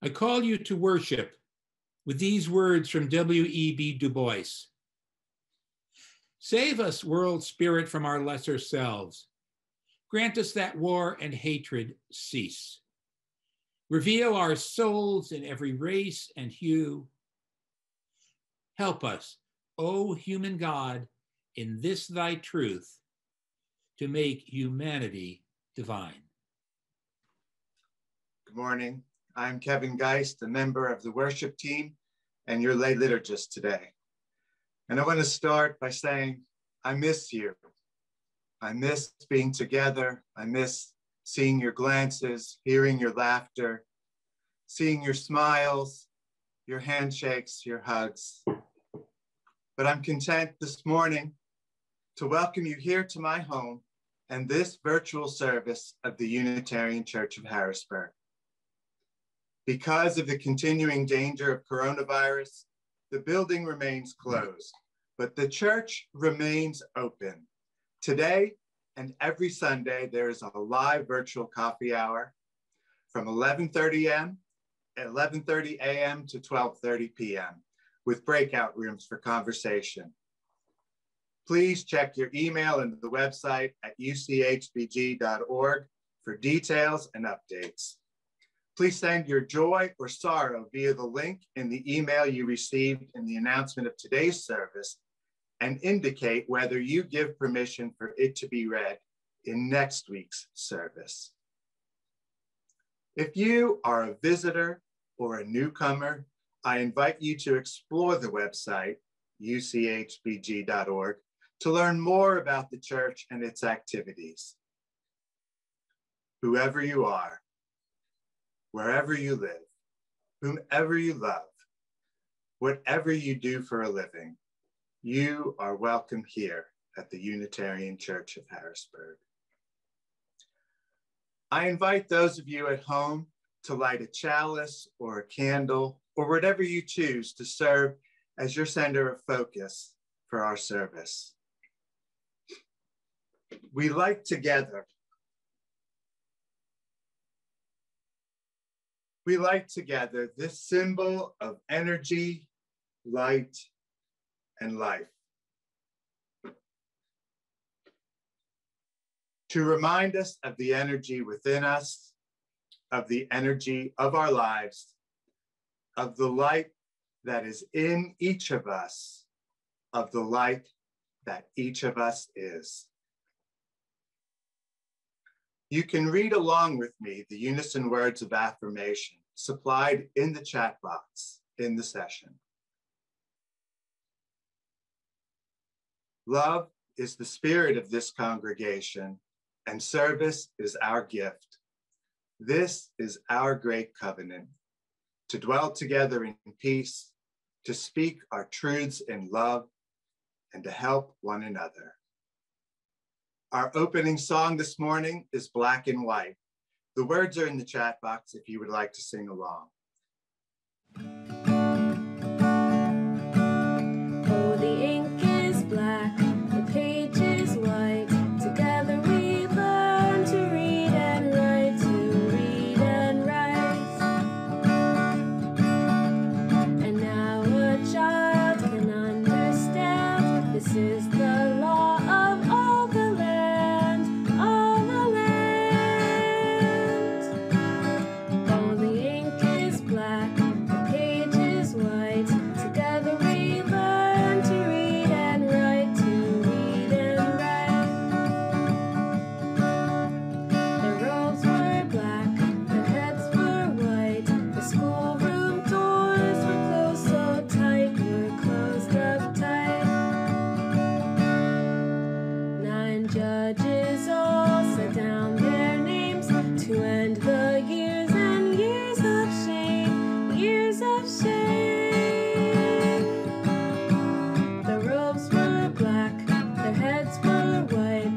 I call you to worship with these words from W.E.B. Du Bois. Save us, world spirit, from our lesser selves. Grant us that war and hatred cease. Reveal our souls in every race and hue. Help us, O human God, in this thy truth, to make humanity divine. Good morning. I'm Kevin Geist, a member of the worship team and your lay liturgist today. And I want to start by saying, I miss you. I miss being together. I miss seeing your glances, hearing your laughter, seeing your smiles, your handshakes, your hugs. But I'm content this morning to welcome you here to my home and this virtual service of the Unitarian Church of Harrisburg. Because of the continuing danger of coronavirus, the building remains closed, but the church remains open. Today and every Sunday, there is a live virtual coffee hour from 11:30 a.m. to 12:30 p.m. with breakout rooms for conversation. Please check your email and the website at uchbg.org for details and updates. Please send your joy or sorrow via the link in the email you received in the announcement of today's service and indicate whether you give permission for it to be read in next week's service. If you are a visitor or a newcomer, I invite you to explore the website, uchbg.org, to learn more about the church and its activities. Whoever you are, wherever you live, whomever you love, whatever you do for a living, you are welcome here at the Unitarian Church of Harrisburg. I invite those of you at home to light a chalice or a candle or whatever you choose to serve as your center of focus for our service. We light together. We light together this symbol of energy, light, and life. To remind us of the energy within us, of the energy of our lives, of the light that is in each of us, of the light that each of us is. You can read along with me the unison words of affirmation supplied in the chat box in the session. Love is the spirit of this congregation, and service is our gift. This is our great covenant, to dwell together in peace, to speak our truths in love, and to help one another. Our opening song this morning is Black and White. The words are in the chat box if you would like to sing along. Oh, the ink is black, the page is white. Together we learn to read and write, to read and write. And now a child can understand, this is the law of all the land, all the land. Oh, the ink is black, the page is white. Together we learn to read and write, to read and write. Their robes were black, their heads were white. The schoolroom doors were closed so tight, were closed up tight. 9 judges all set down their names to end the years and years of shame, years of shame. Their robes were black, their heads were white.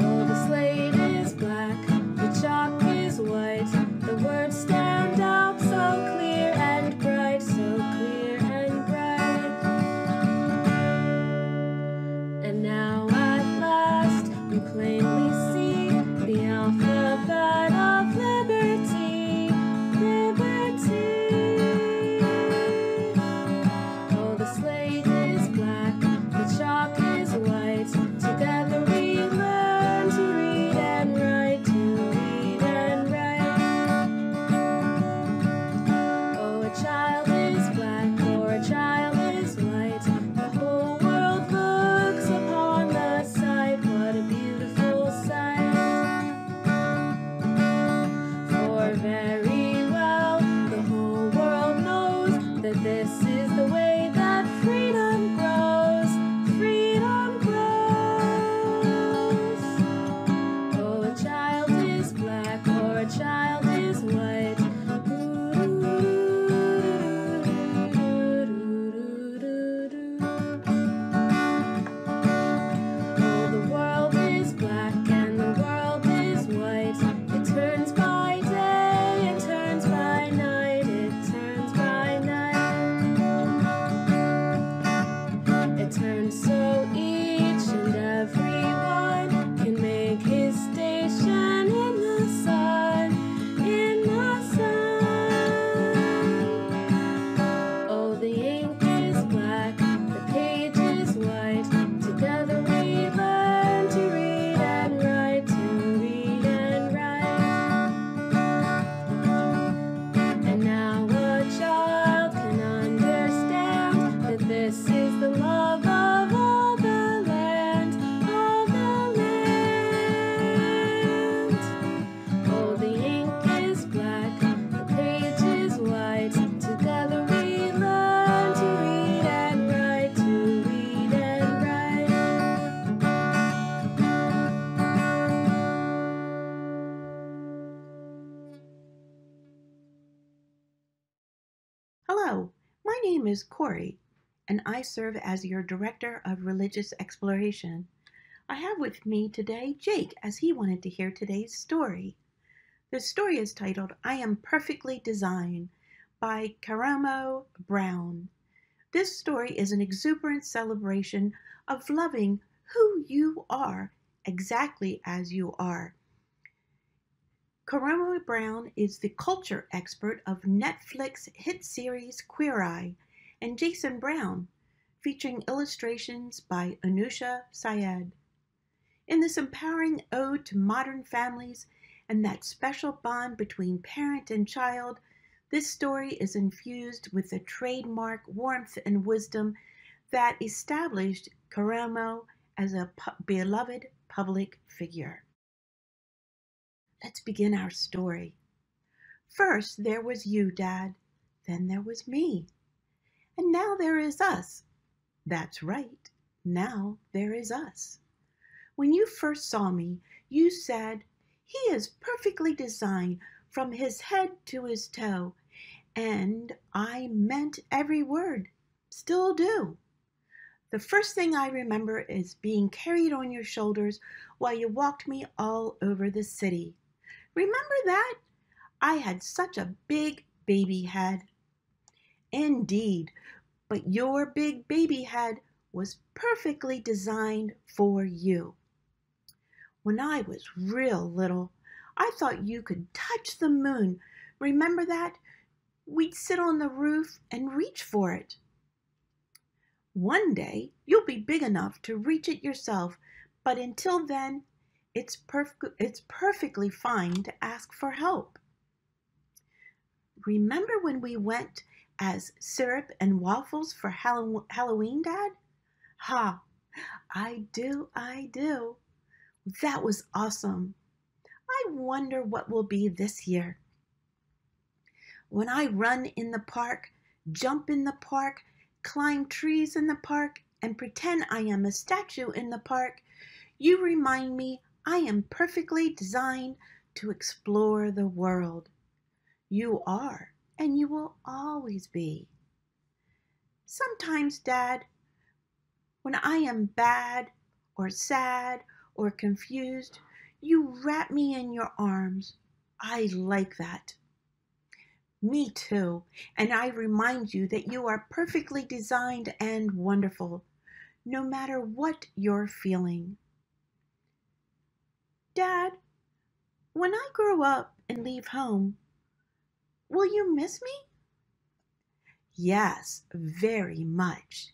Oh, the slate is black, the chalk is white. The words stand out so clear and bright, so clear and bright. And now I name is Corey, and I serve as your Director of Religious Exploration. I have with me today Jake, as he wanted to hear today's story. The story is titled, I Am Perfectly Designed by Karamo Brown. This story is an exuberant celebration of loving who you are exactly as you are. Karamo Brown is the culture expert of Netflix hit series Queer Eye, and Jason Brown, featuring illustrations by Anusha Syed. In this empowering ode to modern families and that special bond between parent and child, this story is infused with the trademark warmth and wisdom that established Karamo as a beloved public figure. Let's begin our story. First, there was you, Dad. Then there was me. And now there is us. That's right. Now there is us. When you first saw me, you said, he is perfectly designed from his head to his toe. And I meant every word. Still do. The first thing I remember is being carried on your shoulders while you walked me all over the city. Remember that? I had such a big baby head. Indeed, but your big baby head was perfectly designed for you. When I was real little, I thought you could touch the moon. Remember that? We'd sit on the roof and reach for it. One day, you'll be big enough to reach it yourself, but until then, it's perfectly fine to ask for help. Remember when we went as syrup and waffles for Halloween, Dad? Ha, I do. That was awesome. I wonder what will be this year. When I run in the park, jump in the park, climb trees in the park, and pretend I am a statue in the park, you remind me I am perfectly designed to explore the world. You are, and you will always be. Sometimes, Dad, when I am bad or sad or confused, you wrap me in your arms. I like that. Me too, and I remind you that you are perfectly designed and wonderful, no matter what you're feeling. Dad, when I grow up and leave home, will you miss me? Yes, very much.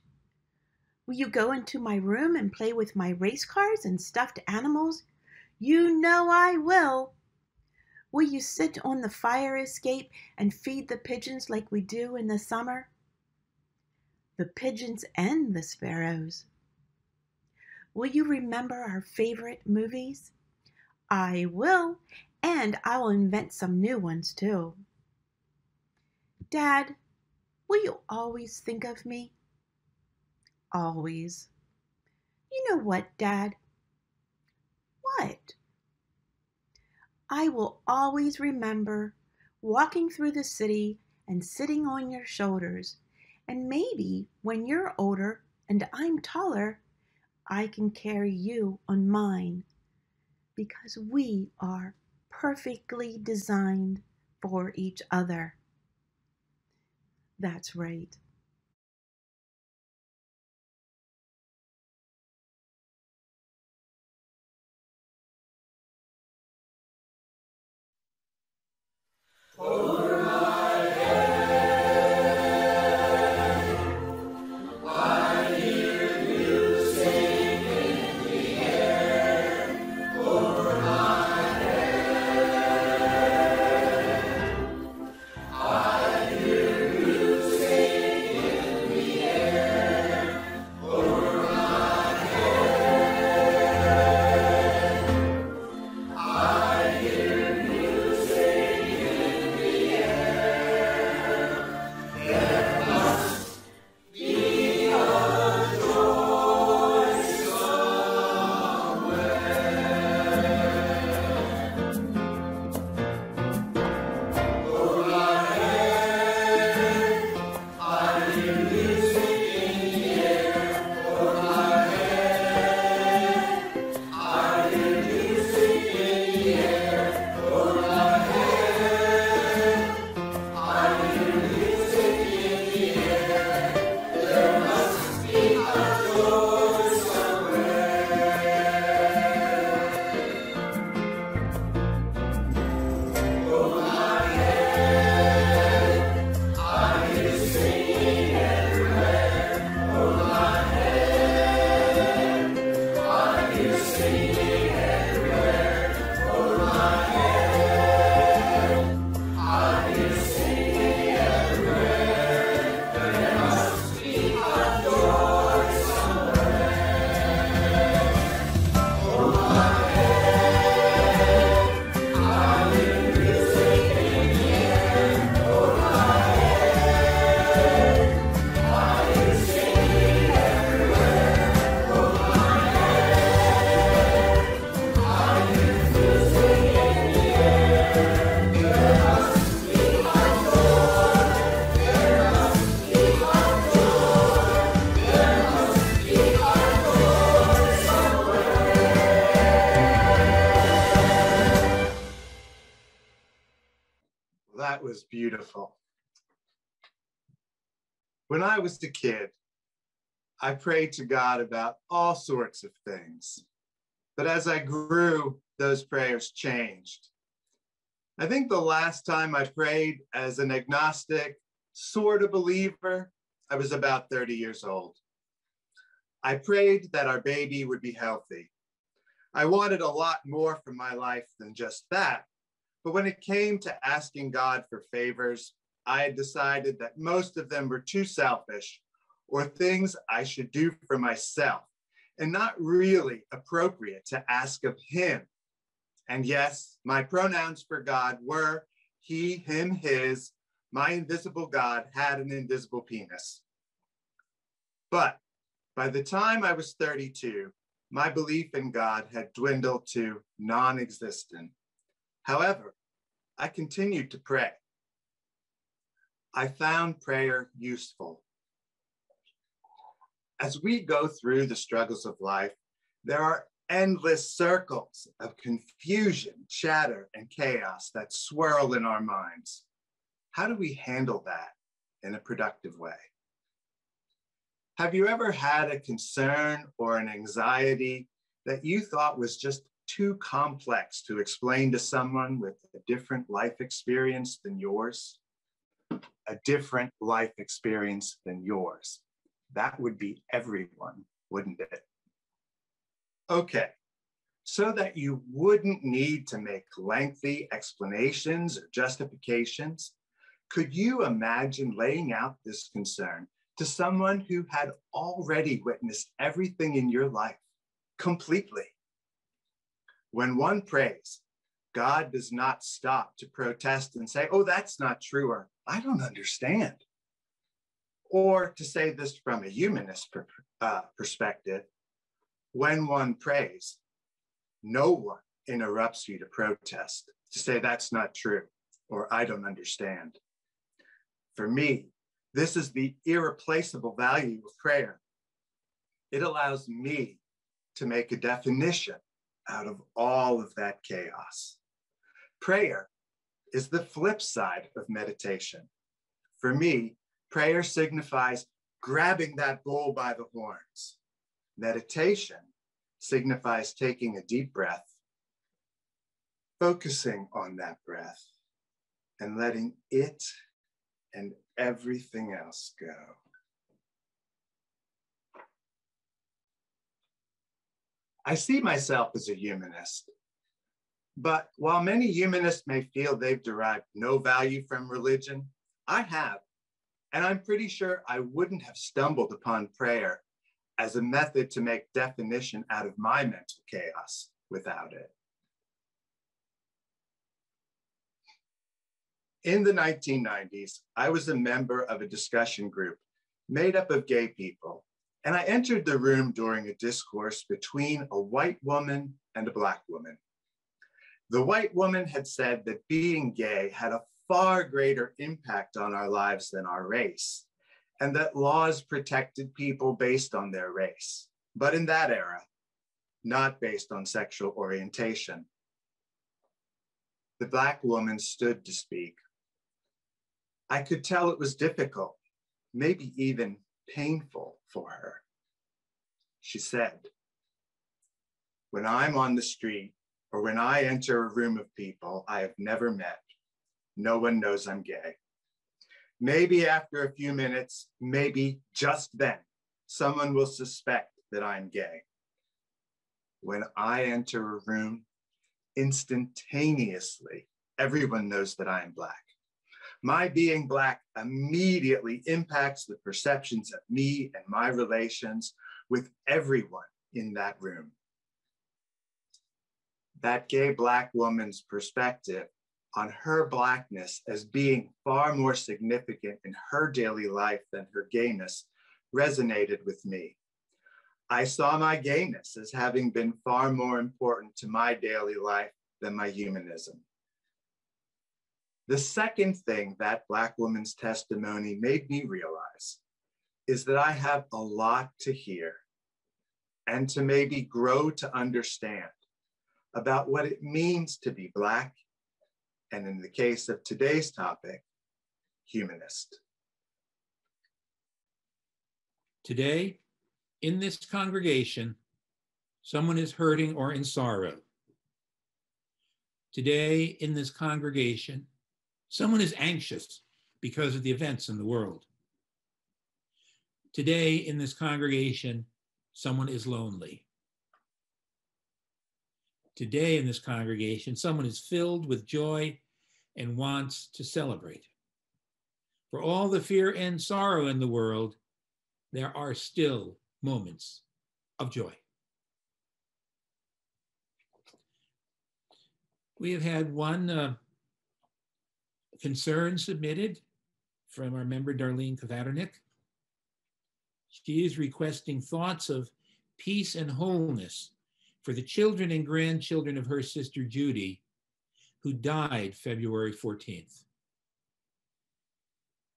Will you go into my room and play with my race cars and stuffed animals? You know I will. Will you sit on the fire escape and feed the pigeons like we do in the summer? The pigeons and the sparrows. Will you remember our favorite movies? I will, and I will invent some new ones too. Dad, will you always think of me? Always. You know what, Dad? What? I will always remember walking through the city and sitting on your shoulders, and maybe when you're older and I'm taller, I can carry you on mine, because we are perfectly designed for each other. That's right. Over my head, I hear music in the air. Over my head, I hear music was beautiful. When I was a kid, I prayed to God about all sorts of things. But as I grew, those prayers changed. I think the last time I prayed as an agnostic, sort of believer, I was about 30 years old. I prayed that our baby would be healthy. I wanted a lot more from my life than just that. But when it came to asking God for favors, I had decided that most of them were too selfish or things I should do for myself and not really appropriate to ask of him. And yes, my pronouns for God were he, him, his. My invisible God had an invisible penis. But by the time I was 32, my belief in God had dwindled to non-existent. However, I continued to pray. I found prayer useful. As we go through the struggles of life, there are endless circles of confusion, chatter, and chaos that swirl in our minds. How do we handle that in a productive way? Have you ever had a concern or an anxiety that you thought was just too complex to explain to someone with a different life experience than yours? A different life experience than yours. That would be everyone, wouldn't it? Okay, so that you wouldn't need to make lengthy explanations or justifications, could you imagine laying out this concern to someone who had already witnessed everything in your life completely? When one prays, God does not stop to protest and say, oh, that's not true, or I don't understand. Or to say this from a humanist perspective, when one prays, no one interrupts you to protest, to say that's not true, or I don't understand. For me, this is the irreplaceable value of prayer. It allows me to make a definition out of all of that chaos. Prayer is the flip side of meditation. For me, prayer signifies grabbing that bull by the horns. Meditation signifies taking a deep breath, focusing on that breath, and letting it and everything else go. I see myself as a humanist, but while many humanists may feel they've derived no value from religion, I have, and I'm pretty sure I wouldn't have stumbled upon prayer as a method to make definition out of my mental chaos without it. In the 1990s, I was a member of a discussion group made up of gay people, and I entered the room during a discourse between a white woman and a Black woman. The white woman had said that being gay had a far greater impact on our lives than our race, and that laws protected people based on their race, but in that era, not based on sexual orientation. The Black woman stood to speak. I could tell it was difficult, maybe even painful for her. She said, when I'm on the street or when I enter a room of people I have never met, no one knows I'm gay. Maybe after a few minutes, maybe just then, someone will suspect that I'm gay. When I enter a room, instantaneously, everyone knows that I am Black. My being Black immediately impacts the perceptions of me and my relations with everyone in that room. That gay Black woman's perspective on her Blackness as being far more significant in her daily life than her gayness resonated with me. I saw my gayness as having been far more important to my daily life than my humanism. The second thing that Black woman's testimony made me realize is that I have a lot to hear and to maybe grow to understand about what it means to be Black and in the case of today's topic, humanist. Today, in this congregation, someone is hurting or in sorrow. Today, in this congregation, someone is anxious because of the events in the world. Today, in this congregation, someone is lonely. Today, in this congregation, someone is filled with joy and wants to celebrate. For all the fear and sorrow in the world, there are still moments of joy. We have had one concern submitted from our member, Darlene Kavaternick. She is requesting thoughts of peace and wholeness for the children and grandchildren of her sister Judy, who died February 14th.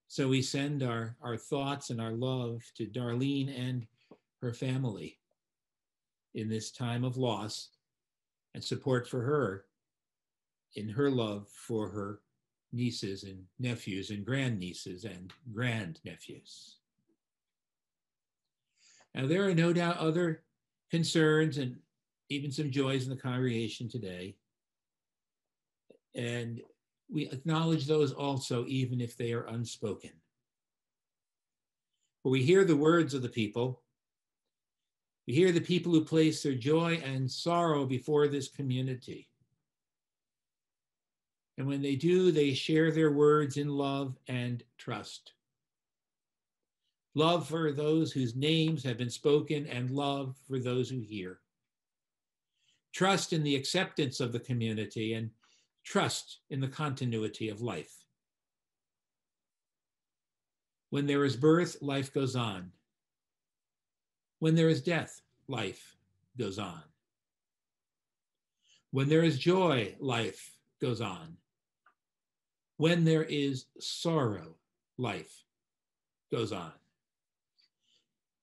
So we send our thoughts and our love to Darlene and her family in this time of loss, and support for her in her love for her nieces and nephews and grandnieces and grandnephews. Now, there are no doubt other concerns and even some joys in the congregation today. And we acknowledge those also, even if they are unspoken. For we hear the words of the people. We hear the people who place their joy and sorrow before this community. And when they do, they share their words in love and trust. Love for those whose names have been spoken and love for those who hear. Trust in the acceptance of the community and trust in the continuity of life. When there is birth, life goes on. When there is death, life goes on. When there is joy, life goes on. When there is sorrow, life goes on.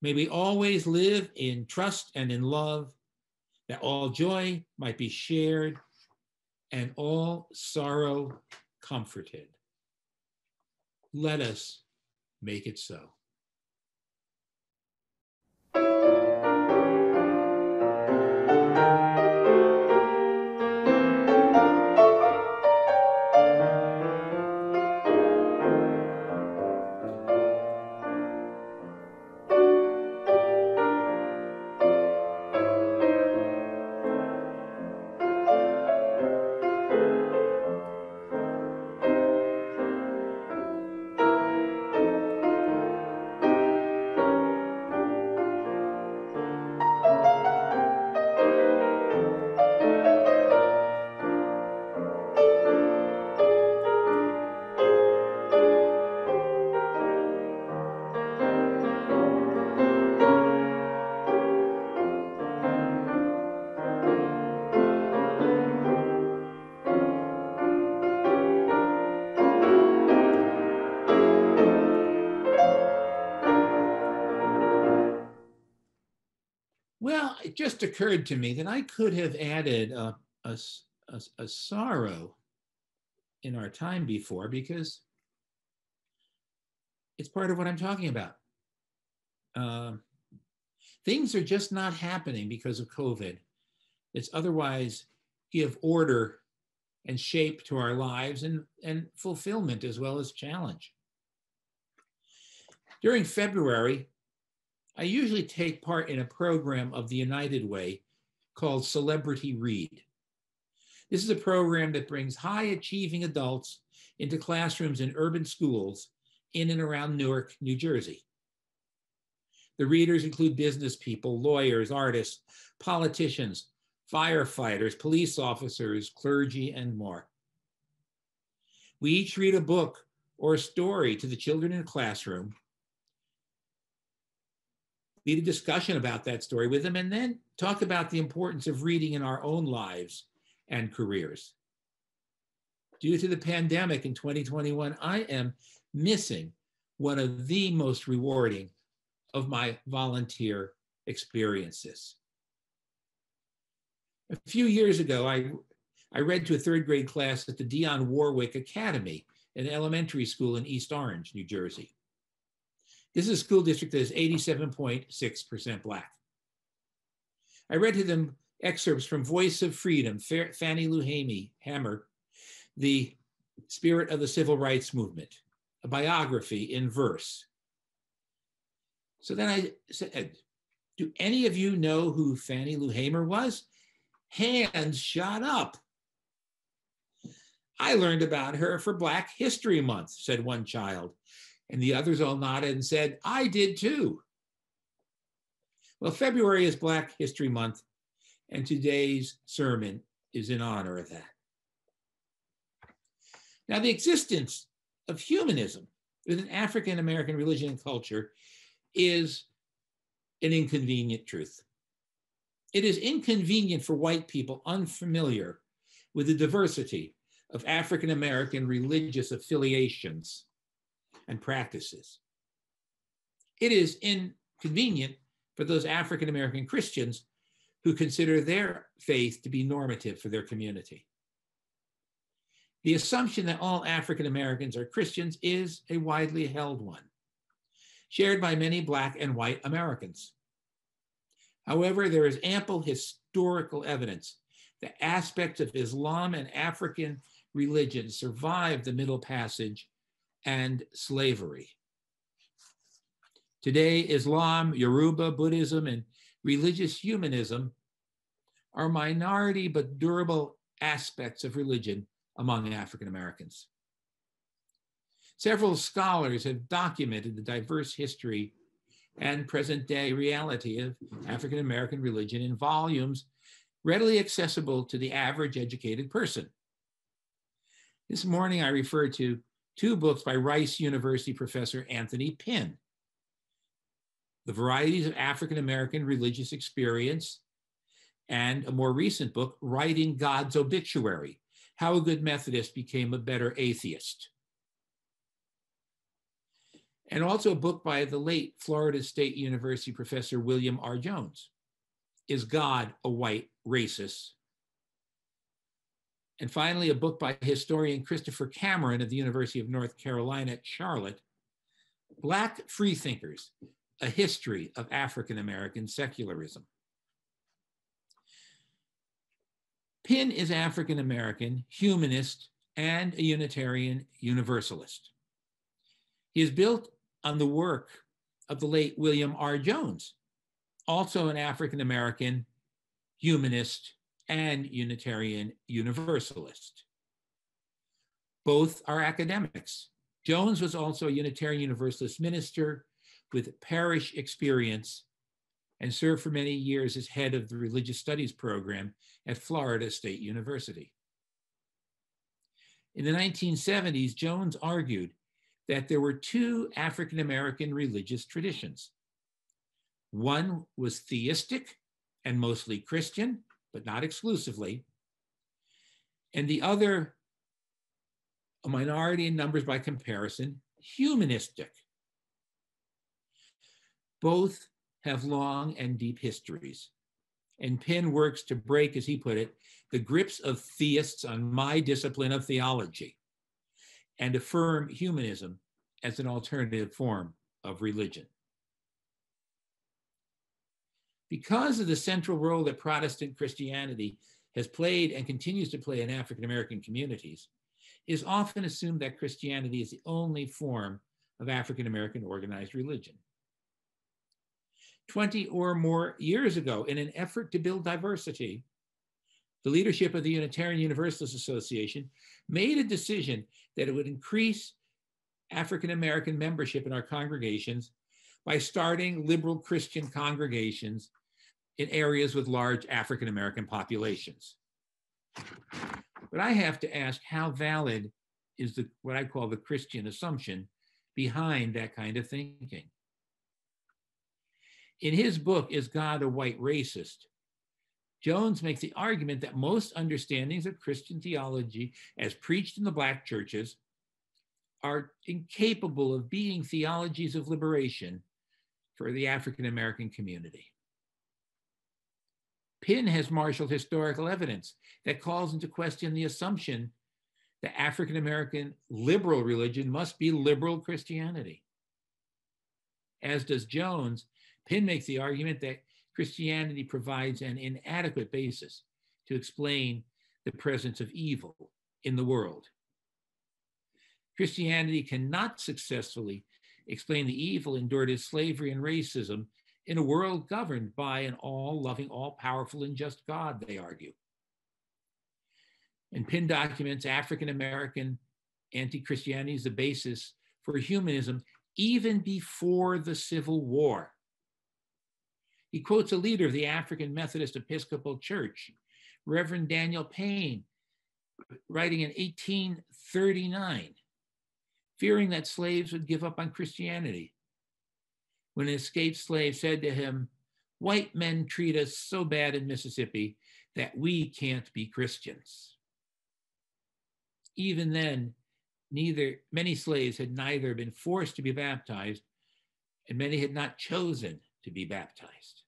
May we always live in trust and in love, that all joy might be shared and all sorrow comforted. Let us make it so. Well, it just occurred to me that I could have added a sorrow in our time before, because it's part of what I'm talking about. Things are just not happening because of COVID. It's otherwise give order and shape to our lives and fulfillment as well as challenge. During February, I usually take part in a program of the United Way called Celebrity Read. This is a program that brings high-achieving adults into classrooms in urban schools in and around Newark, New Jersey. The readers include business people, lawyers, artists, politicians, firefighters, police officers, clergy, and more. We each read a book or a story to the children in a classroom, lead a discussion about that story with them, and then talk about the importance of reading in our own lives and careers. Due to the pandemic in 2021, I am missing one of the most rewarding of my volunteer experiences. A few years ago, I I read to a third grade class at the Dionne Warwick Academy, an elementary school in East Orange, New Jersey. This is a school district that is 87.6% Black. I read to them excerpts from Voice of Freedom, Fannie Lou Hamer, The Spirit of the Civil Rights Movement, a biography in verse. So then I said, do any of you know who Fannie Lou Hamer was? Hands shot up. I learned about her for Black History Month, said one child. And the others all nodded and said, I did too. Well, February is Black History Month, and today's sermon is in honor of that. Now, the existence of humanism within African American religion and culture is an inconvenient truth. It is inconvenient for white people unfamiliar with the diversity of African American religious affiliations and practices. It is inconvenient for those African American Christians who consider their faith to be normative for their community. The assumption that all African Americans are Christians is a widely held one, shared by many Black and white Americans. However, there is ample historical evidence that aspects of Islam and African religion survived the Middle Passage and slavery. Today, Islam, Yoruba, Buddhism, and religious humanism are minority but durable aspects of religion among African Americans. Several scholars have documented the diverse history and present-day reality of African American religion in volumes readily accessible to the average educated person. This morning, I referred to two books by Rice University professor Anthony Pinn, The Varieties of African American Religious Experience, and a more recent book, Writing God's Obituary, How a Good Methodist Became a Better Atheist. And also a book by the late Florida State University professor William R. Jones, Is God a White Racist? And finally, a book by historian Christopher Cameron of the University of North Carolina at Charlotte, Black Freethinkers, A History of African American Secularism. Pinn is African American, humanist, and a Unitarian Universalist. He is built on the work of the late William R. Jones, also an African American, humanist, and Unitarian Universalist. Both are academics. Jones was also a Unitarian Universalist minister with parish experience and served for many years as head of the Religious Studies program at Florida State University. In the 1970s, Jones argued that there were two African American religious traditions. One was theistic and mostly Christian, but not exclusively, and the other, a minority in numbers by comparison, humanistic. Both have long and deep histories, and Pinn works to break, as he put it, the grips of theists on my discipline of theology and affirm humanism as an alternative form of religion. Because of the central role that Protestant Christianity has played and continues to play in African American communities, it is often assumed that Christianity is the only form of African American organized religion. 20 or more years ago, in an effort to build diversity, the leadership of the Unitarian Universalist Association made a decision that it would increase African American membership in our congregations by starting liberal Christian congregations in areas with large African American populations. But I have to ask, how valid is what I call the Christian assumption behind that kind of thinking? In his book, Is God a White Racist?, Jones makes the argument that most understandings of Christian theology as preached in the Black churches are incapable of being theologies of liberation for the African American community. Penn has marshaled historical evidence that calls into question the assumption that African-American liberal religion must be liberal Christianity. As does Jones, Penn makes the argument that Christianity provides an inadequate basis to explain the presence of evil in the world. Christianity cannot successfully explain the evil endured as slavery and racism in a world governed by an all-loving, all-powerful, and just God, they argue. And Penn documents African-American anti-Christianity is the basis for humanism even before the Civil War. He quotes a leader of the African Methodist Episcopal Church, Reverend Daniel Payne, writing in 1839, fearing that slaves would give up on Christianity, when an escaped slave said to him, "White men treat us so bad in Mississippi that we can't be Christians." Even then, many slaves had neither been forced to be baptized, and many had not chosen to be baptized.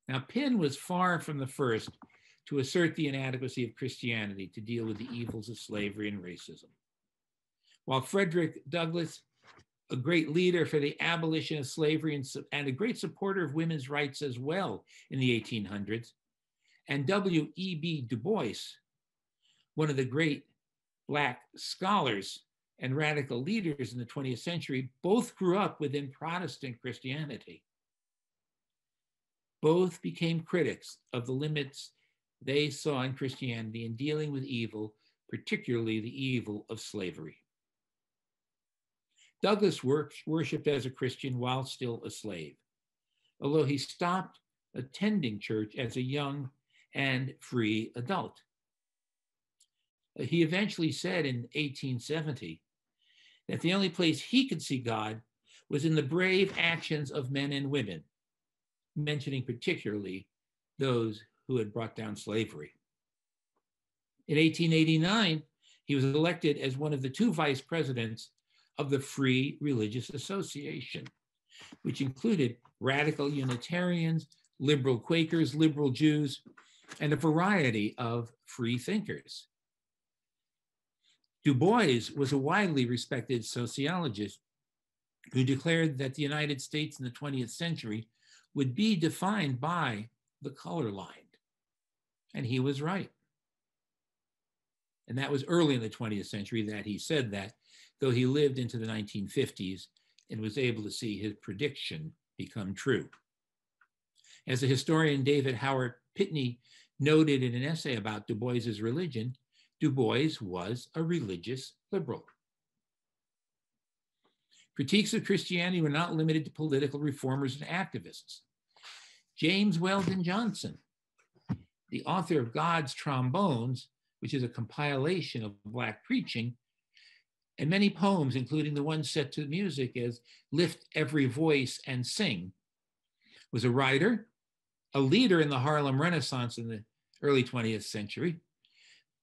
Now, Penn was far from the first to assert the inadequacy of Christianity to deal with the evils of slavery and racism. While Frederick Douglass, a great leader for the abolition of slavery and a great supporter of women's rights as well in the 1800s, and W.E.B. Du Bois, one of the great Black scholars and radical leaders in the 20th century, both grew up within Protestant Christianity. Both became critics of the limits they saw in Christianity in dealing with evil, particularly the evil of slavery. Douglass worshiped as a Christian while still a slave, although he stopped attending church as a young and free adult. He eventually said in 1870 that the only place he could see God was in the brave actions of men and women, mentioning particularly those who had brought down slavery. In 1889, he was elected as one of the 2 vice presidents of the Free Religious Association, which included radical Unitarians, liberal Quakers, liberal Jews, and a variety of free thinkers. Du Bois was a widely respected sociologist who declared that the United States in the 20th century would be defined by the color line. And he was right. And that was early in the 20th century that he said that, though he lived into the 1950s and was able to see his prediction become true. As the historian David Howard Pitney noted in an essay about Du Bois's religion, Du Bois was a religious liberal. Critiques of Christianity were not limited to political reformers and activists. James Weldon Johnson, the author of God's Trombones, which is a compilation of Black preaching, and many poems, including the one set to music as Lift Every Voice and Sing, was a writer, a leader in the Harlem Renaissance in the early 20th century,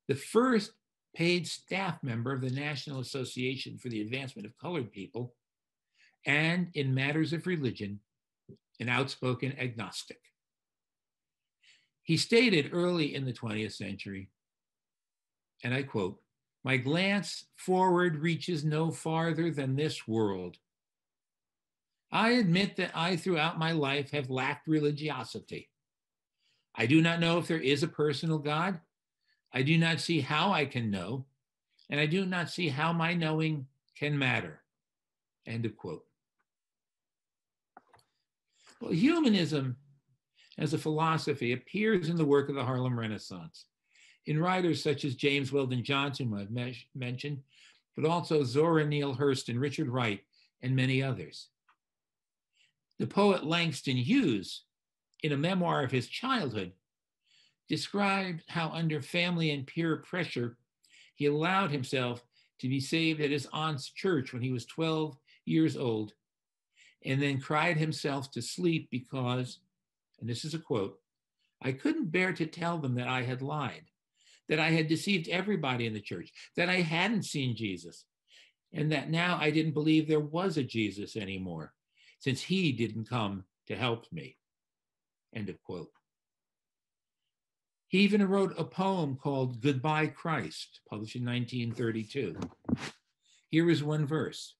the first paid staff member of the National Association for the Advancement of Colored People, and in matters of religion, an outspoken agnostic. He stated early in the 20th century, and I quote, "My glance forward reaches no farther than this world. I admit that I, throughout my life, have lacked religiosity. I do not know if there is a personal God. I do not see how I can know, and I do not see how my knowing can matter." End of quote. Well, humanism as a philosophy appears in the work of the Harlem Renaissance, in writers such as James Weldon Johnson, who I've mentioned, but also Zora Neale Hurst and Richard Wright, and many others. The poet Langston Hughes, in a memoir of his childhood, described how under family and peer pressure, he allowed himself to be saved at his aunt's church when he was 12 years old, and then cried himself to sleep because, and this is a quote, "I couldn't bear to tell them that I had lied, that I had deceived everybody in the church, that I hadn't seen Jesus, and that now I didn't believe there was a Jesus anymore, since he didn't come to help me." End of quote. He even wrote a poem called Goodbye Christ, published in 1932. Here is one verse.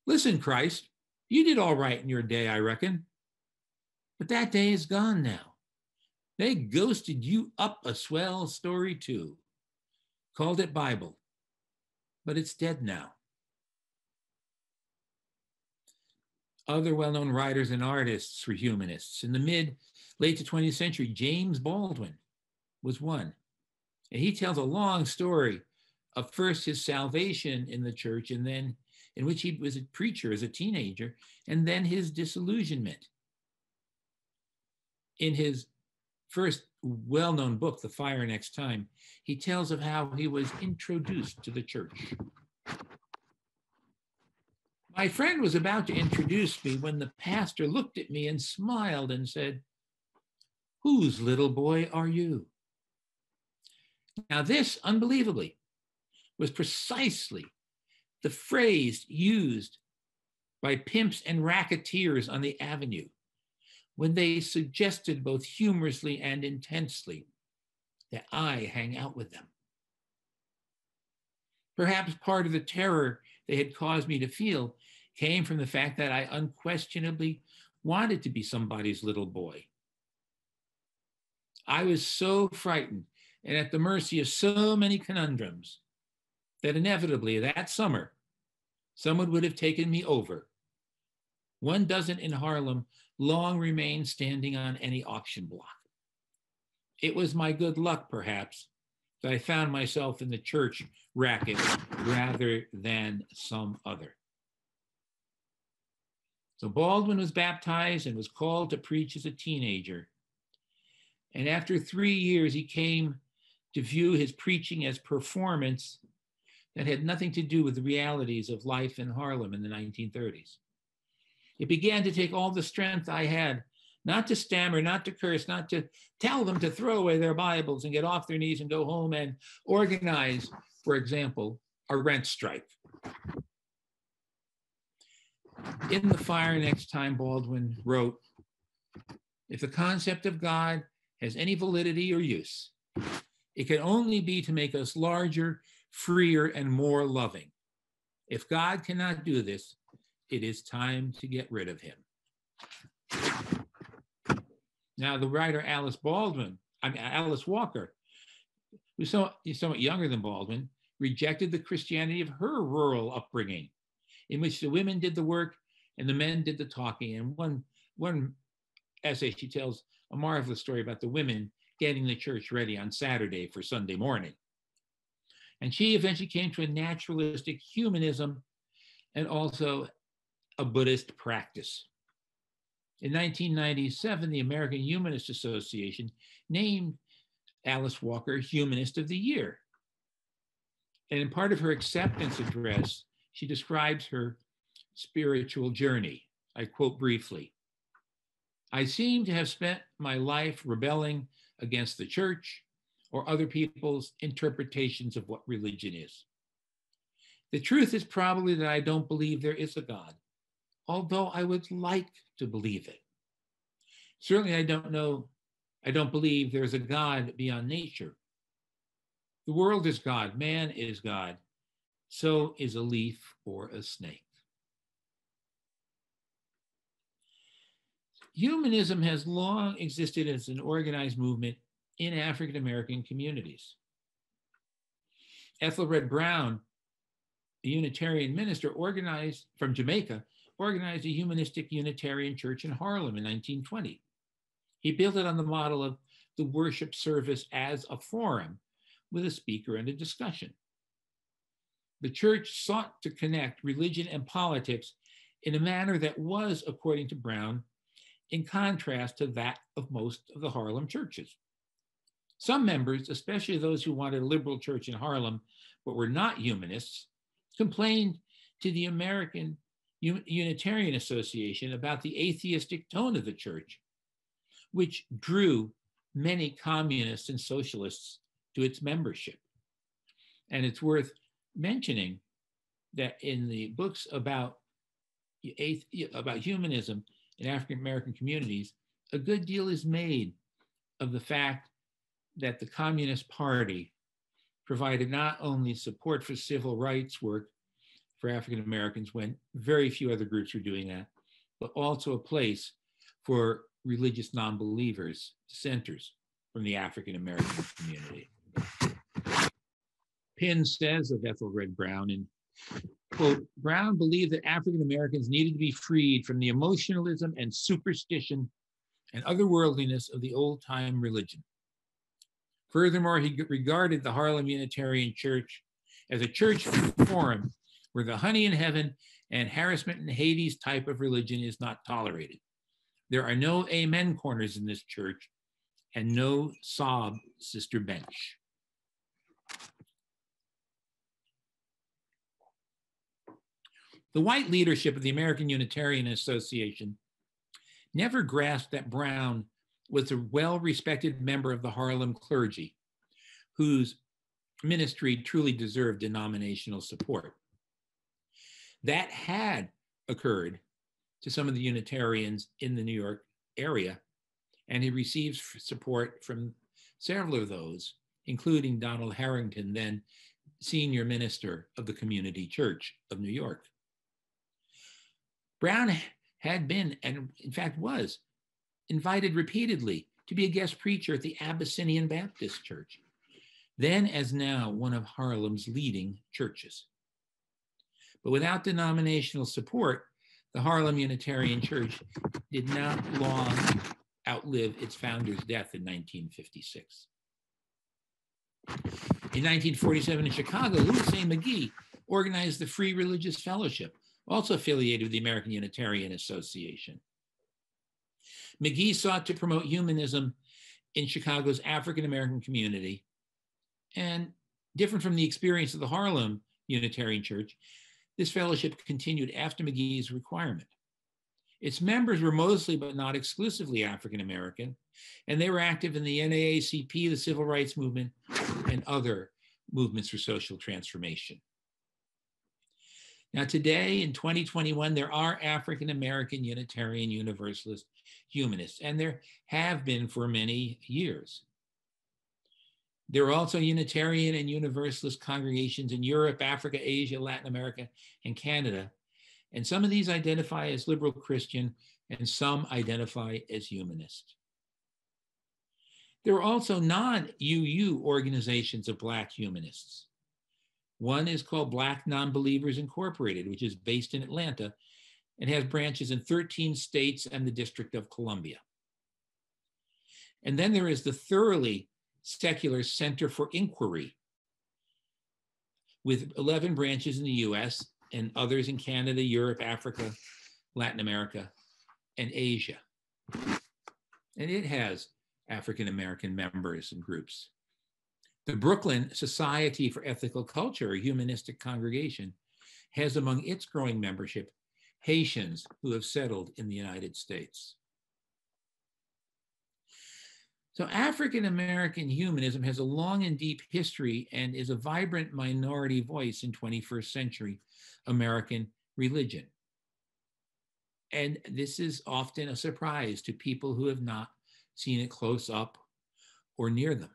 Listen, Christ, you did all right in your day, I reckon. But that day is gone now. They ghosted you up a swell story too. Called it Bible, but it's dead now. Other well-known writers and artists were humanists. In the late to 20th century, James Baldwin was one. And he tells a long story of first his salvation in the church, and then in which he was a preacher as a teenager, and then his disillusionment. In his first well-known book, The Fire Next Time, he tells of how he was introduced to the church. My friend was about to introduce me when the pastor looked at me and smiled and said, "Whose little boy are you?" Now this, unbelievably, was precisely the phrase used by pimps and racketeers on the avenue when they suggested both humorously and intensely that I hang out with them. Perhaps part of the terror they had caused me to feel came from the fact that I unquestionably wanted to be somebody's little boy. I was so frightened and at the mercy of so many conundrums that inevitably that summer, someone would have taken me over. One dozen in Harlem long remained standing on any auction block. It was my good luck, perhaps, that I found myself in the church racket rather than some other. So Baldwin was baptized and was called to preach as a teenager. And after 3 years, he came to view his preaching as performance that had nothing to do with the realities of life in Harlem in the 1930s. It began to take all the strength I had, not to stammer, not to curse, not to tell them to throw away their Bibles and get off their knees and go home and organize, for example, a rent strike. In The Fire Next Time, Baldwin wrote, "If the concept of God has any validity or use, it can only be to make us larger, freer, and more loving. If God cannot do this, it is time to get rid of him." Now, the writer Alice Walker, who's somewhat younger than Baldwin, rejected the Christianity of her rural upbringing, in which the women did the work and the men did the talking. And one essay, she tells a marvelous story about the women getting the church ready on Saturday for Sunday morning. And she eventually came to a naturalistic humanism and also a Buddhist practice. In 1997, the American Humanist Association named Alice Walker Humanist of the Year. And in part of her acceptance address, she describes her spiritual journey. I quote briefly, "I seem to have spent my life rebelling against the church or other people's interpretations of what religion is. The truth is probably that I don't believe there is a God, although I would like to believe it. Certainly I don't believe there is a God beyond nature. The world is God, man is God, so is a leaf or a snake." Humanism has long existed as an organized movement in African American communities. Ethelred Brown, a Unitarian minister from Jamaica, organized a humanistic Unitarian church in Harlem in 1920. He built it on the model of the worship service as a forum with a speaker and a discussion. The church sought to connect religion and politics in a manner that was, according to Brown, in contrast to that of most of the Harlem churches. Some members, especially those who wanted a liberal church in Harlem but were not humanists, complained to the American Unitarian Association about the atheistic tone of the church, which drew many communists and socialists to its membership. And it's worth mentioning that in the books about humanism in African American communities, a good deal is made of the fact that the Communist Party provided not only support for civil rights work for African Americans when very few other groups were doing that, but also a place for religious non-believers, dissenters from the African American community. Pinn says of Ethelred Brown, and quote, Brown believed that African Americans needed to be freed from the emotionalism and superstition and otherworldliness of the old-time religion. Furthermore, he regarded the Harlem Unitarian Church as a church forum where the honey in heaven and harassment in Hades type of religion is not tolerated. There are no amen corners in this church and no sob sister bench. The white leadership of the American Unitarian Association never grasped that Brown was a well-respected member of the Harlem clergy whose ministry truly deserved denominational support. That had occurred to some of the Unitarians in the New York area, and he received support from several of those, including Donald Harrington, then senior minister of the Community Church of New York. Brown had been, and in fact was, invited repeatedly to be a guest preacher at the Abyssinian Baptist Church, then as now one of Harlem's leading churches. But without denominational support, the Harlem Unitarian Church did not long outlive its founder's death in 1956. In 1947 in Chicago, Louis A. McGee organized the Free Religious Fellowship, also affiliated with the American Unitarian Association. McGee sought to promote humanism in Chicago's African American community, and different from the experience of the Harlem Unitarian Church, this fellowship continued after McGee's requirement. Its members were mostly, but not exclusively, African American, and they were active in the NAACP, the Civil Rights Movement, and other movements for social transformation. Now today, in 2021, there are African American Unitarian Universalist humanists, and there have been for many years. There are also Unitarian and Universalist congregations in Europe, Africa, Asia, Latin America, and Canada. And some of these identify as liberal Christian, and some identify as humanist. There are also non-UU organizations of Black humanists. One is called Black Nonbelievers Incorporated, which is based in Atlanta and has branches in 13 states and the District of Columbia. And then there is the thoroughly secular Center for Inquiry, with 11 branches in the US and others in Canada, Europe, Africa, Latin America, and Asia. And it has African American members and groups. The Brooklyn Society for Ethical Culture, a humanistic congregation, has among its growing membership Haitians who have settled in the United States. So African American humanism has a long and deep history and is a vibrant minority voice in 21st century American religion. And this is often a surprise to people who have not seen it close up or near them.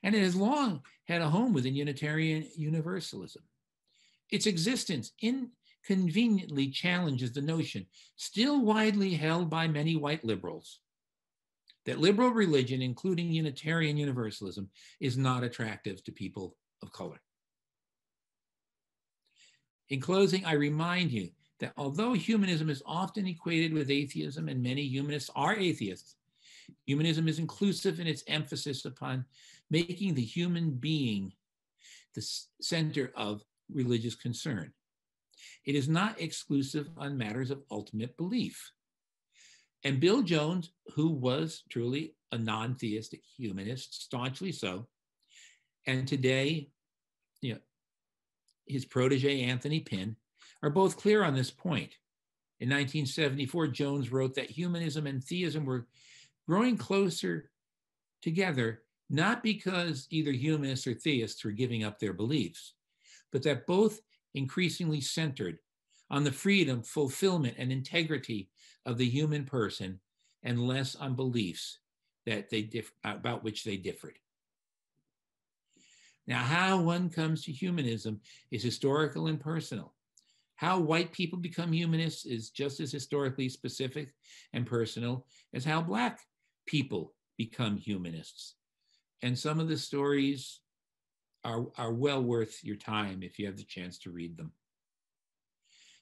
And it has long had a home within Unitarian Universalism. Its existence inconveniently challenges the notion, still widely held by many white liberals, that liberal religion, including Unitarian Universalism, is not attractive to people of color. In closing, I remind you that although humanism is often equated with atheism, and many humanists are atheists, humanism is inclusive in its emphasis upon making the human being the center of religious concern. It is not exclusive on matters of ultimate belief. And Bill Jones, who was truly a non-theistic humanist, staunchly so, and today, his protege, Anthony Pinn, are both clear on this point. In 1974, Jones wrote that humanism and theism were growing closer together, not because either humanists or theists were giving up their beliefs, but that both increasingly centered on the freedom, fulfillment, and integrity of the human person and less on beliefs that about which they differed. Now, how one comes to humanism is historical and personal. How white people become humanists is just as historically specific and personal as how Black people become humanists. And some of the stories are well worth your time if you have the chance to read them.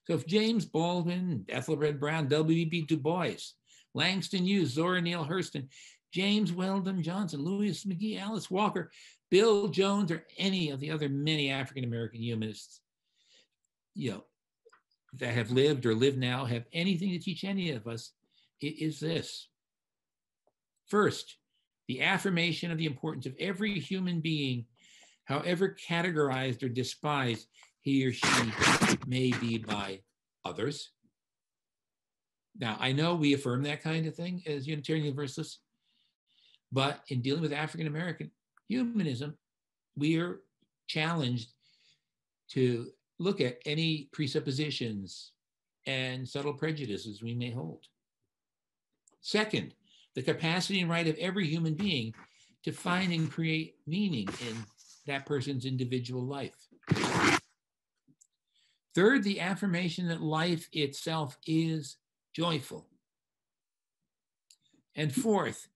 So if James Baldwin, Ethelred Brown, W.E.B. Du Bois, Langston Hughes, Zora Neale Hurston, James Weldon Johnson, Louis McGee, Alice Walker, Bill Jones, or any of the other many African-American humanists, that have lived or live now, have anything to teach any of us, it is this. First, the affirmation of the importance of every human being, however categorized or despised he or she may be by others. Now, I know we affirm that kind of thing as Unitarian Universalists, but in dealing with African-American humanism, we are challenged to look at any presuppositions and subtle prejudices we may hold. Second, the capacity and right of every human being to find and create meaning in that person's individual life. Third, the affirmation that life itself is joyful. And fourth,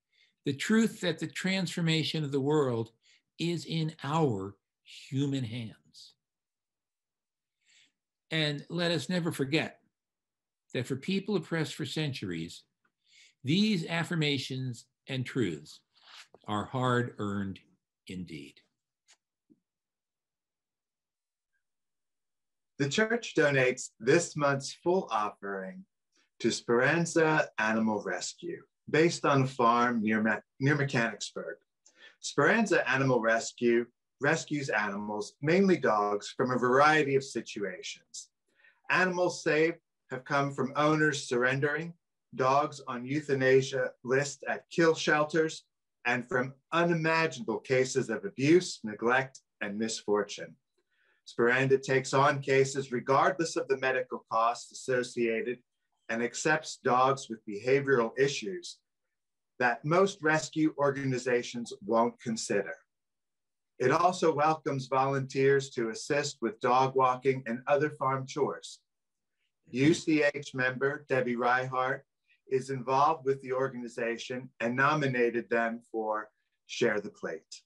the truth that the transformation of the world is in our human hands. And let us never forget that for people oppressed for centuries, these affirmations and truths are hard-earned indeed. The church donates this month's full offering to Sperenza Animal Rescue, based on a farm near Mechanicsburg. Sperenza Animal Rescue rescues animals, mainly dogs, from a variety of situations. Animals saved have come from owners surrendering, dogs on euthanasia list at kill shelters, and from unimaginable cases of abuse, neglect, and misfortune. Sperenza takes on cases regardless of the medical costs associated and accepts dogs with behavioral issues that most rescue organizations won't consider. It also welcomes volunteers to assist with dog walking and other farm chores. UCH member Debbie Reihart is involved with the organization and nominated them for Share the Plate.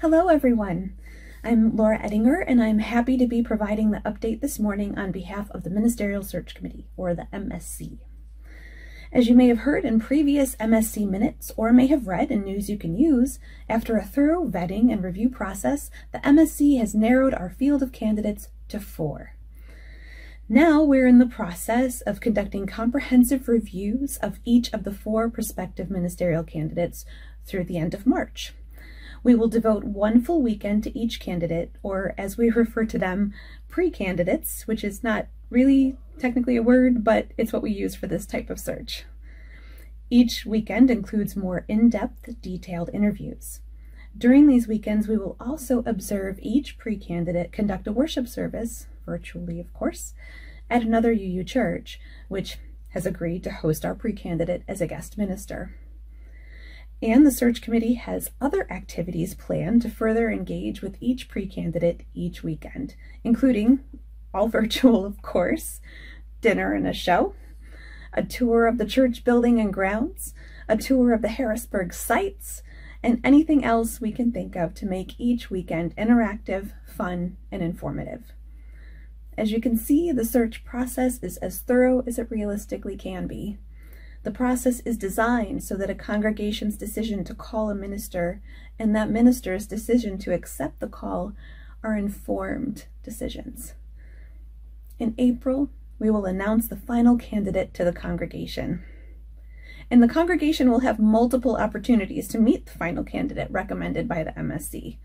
Hello everyone, I'm Laura Ettinger and I'm happy to be providing the update this morning on behalf of the Ministerial Search Committee, or the MSC. As you may have heard in previous MSC minutes, or may have read in News You Can Use, after a thorough vetting and review process, the MSC has narrowed our field of candidates to 4. Now we're in the process of conducting comprehensive reviews of each of the 4 prospective ministerial candidates through the end of March. We will devote 1 full weekend to each candidate, or as we refer to them, pre-candidates, which is not really technically a word, but it's what we use for this type of search. Each weekend includes more in-depth, detailed interviews. During these weekends, we will also observe each pre-candidate conduct a worship service, virtually of course, at another UU church, which has agreed to host our pre-candidate as a guest minister. And the search committee has other activities planned to further engage with each pre-candidate each weekend, including, all virtual of course, dinner and a show, a tour of the church building and grounds, a tour of the Harrisburg sites, and anything else we can think of to make each weekend interactive, fun, and informative. As you can see, the search process is as thorough as it realistically can be. The process is designed so that a congregation's decision to call a minister and that minister's decision to accept the call are informed decisions. In April, we will announce the final candidate to the congregation. And the congregation will have multiple opportunities to meet the final candidate recommended by the MSC.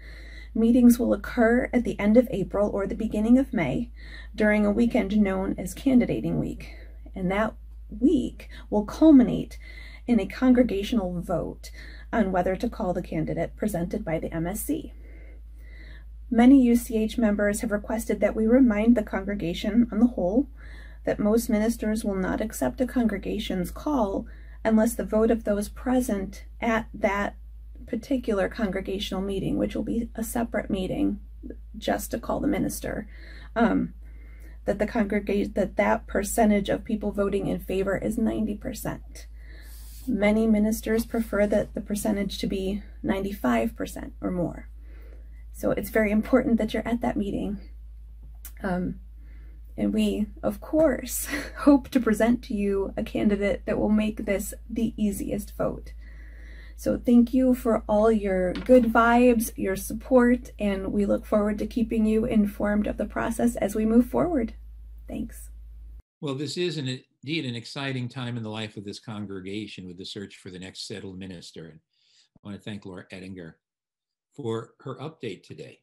Meetings will occur at the end of April or the beginning of May during a weekend known as Candidating Week. And that week will culminate in a congregational vote on whether to call the candidate presented by the MSC. Many UCH members have requested that we remind the congregation on the whole that most ministers will not accept a congregation's call unless the vote of those present at that particular congregational meeting, which will be a separate meeting just to call the minister, that percentage of people voting in favor is 90%. Many ministers prefer that the percentage to be 95% or more. So it's very important that you're at that meeting. And we, of course, hope to present to you a candidate that will make this the easiest vote. So thank you for all your good vibes, your support, and we look forward to keeping you informed of the process as we move forward. Thanks. Well, this is indeed an exciting time in the life of this congregation with the search for the next settled minister. And I want to thank Laura Ettinger for her update today.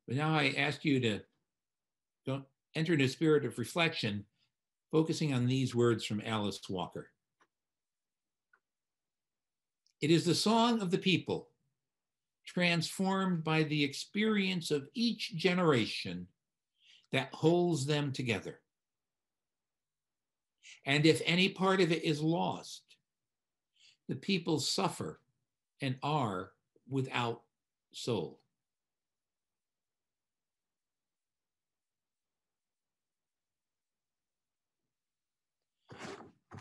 But now I ask you to enter into a spirit of reflection, focusing on these words from Alice Walker. It is the song of the people, transformed by the experience of each generation, that holds them together. And if any part of it is lost, the people suffer and are without soul.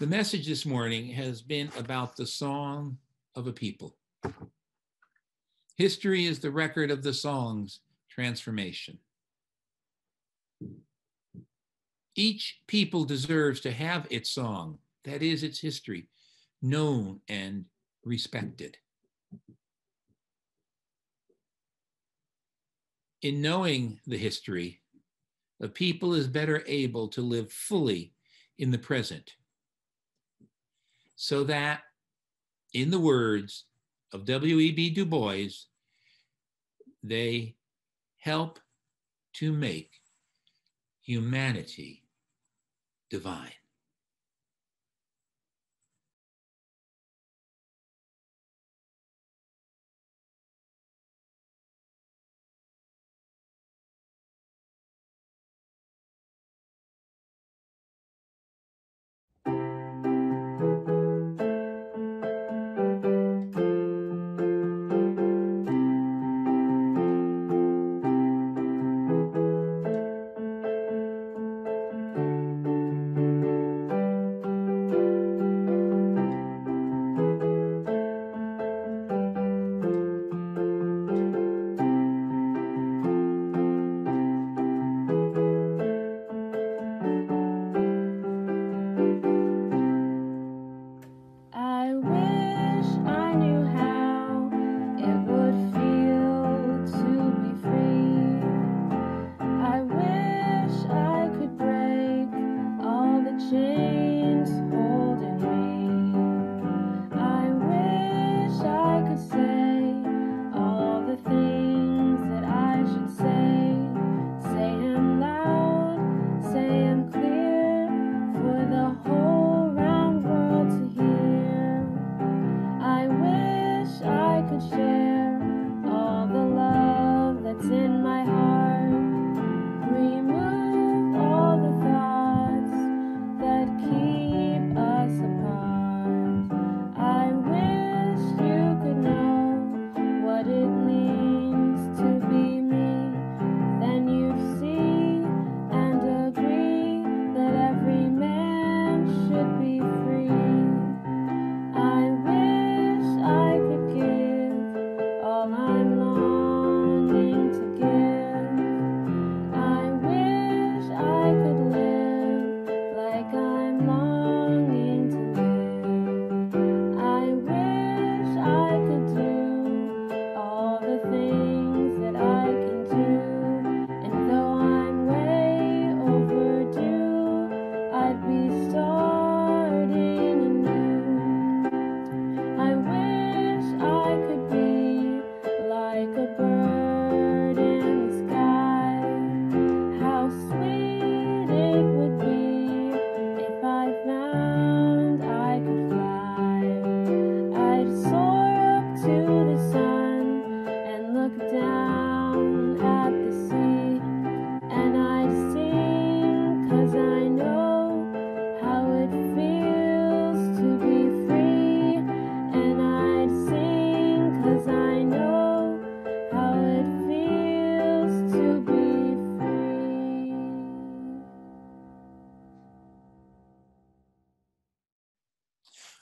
The message this morning has been about the song of a people. History is the record of the song's transformation. Each people deserves to have its song, that is its history, known and respected. In knowing the history, a people is better able to live fully in the present, so that, in the words of W.E.B. Du Bois, they help to make humanity divine.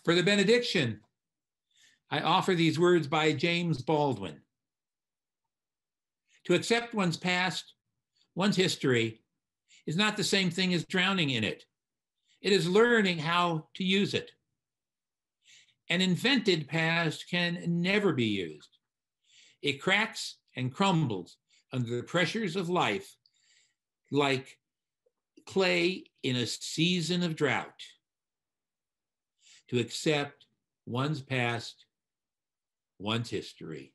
For the benediction, I offer these words by James Baldwin. To accept one's past, one's history, is not the same thing as drowning in it. It is learning how to use it. An invented past can never be used. It cracks and crumbles under the pressures of life like clay in a season of drought. To accept one's past, one's history.